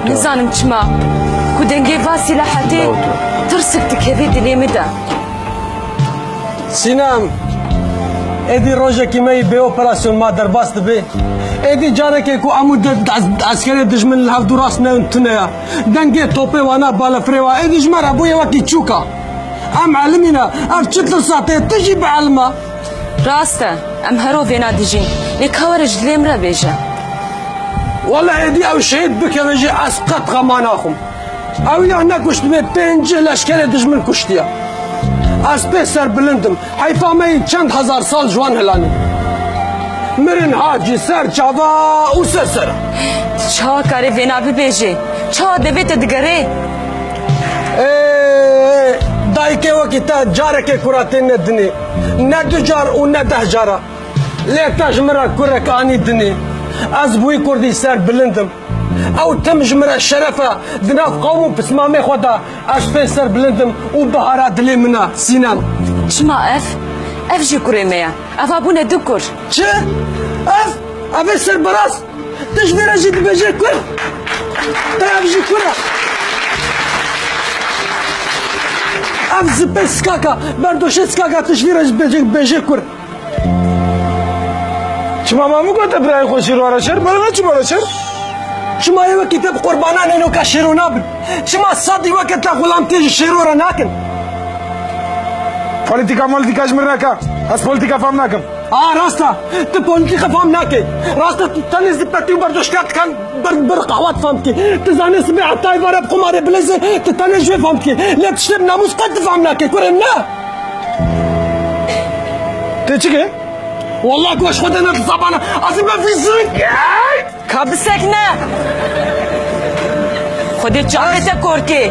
نزانم چما ku dengê va silahetê tirsik dikeve dilê me de. Sinem, êdî rojekî me bê operasyon ma derbas dibe. Êdî carekê ku hemû askerê dijmin li hev du rast ne tune ya. Dengê topê wana balafirê wa êdî ji me re bûye wekî çûka. Em elimîne, ev çi tirsatê tu jî bi elma. Rast e, em hero vêna dijîn. Lê ka were ji dilê min re bêje. Vallahi êdî ew şehîd bikeve jî ez qet xema naxwim. Ew ya nekuştime pêncî leşkerê dijmin kuştiye. Ez pê serbilindim. Heyfa me çend hezar sal ji wan helanî. Mirin hacî ser çava û ser ser. Çawa karê vêna bibêje. Çawa devê te digerê. Dayıkê wekî te carekê kuratê ne dinê. Ne du car û ne deh cara. Lê te ji min re kurek anî dinê. Ez bûyî Kurdî serbilindim. Ew tim ji min re şeref e di nav qewm û pismamê xwe de ez pê serbilindim û bihara dilê min e Sînem. Çima ev jî kurê me ye. Eva bûne du kur. Çi? Ev ê serbirast. Tu ji vê re jî dibêje kur. Te ev jî kur e. Ev zipê skaka, berdoşê skaka tu ji vê re jî bêje kur. Çima mamı gote birayê xwe şîrwara şer, bana ne çima şer? Çima ye wekî te bi qurbanan êno ka şêro nabin. Çima sadî weke te xulamtê ji şêro re nakin. Politika ji min neka. Ez politika fam nakim. Rasta, tu politika fam nakê. Rasta tu tenê zipetî û berdoşka dikan bir qehwa difam dikê. Tu zanî sibê hetayî vere bi qumarê bilêze tu tenê ji vê fam dikê. Lê tiştê bi namûs qet difam nakê. Kurê ne? Te çike? Vallahi goş xwe ne zabana. Ez me vîzîk. Ka bisek ne? Xwedê çavê te korkê.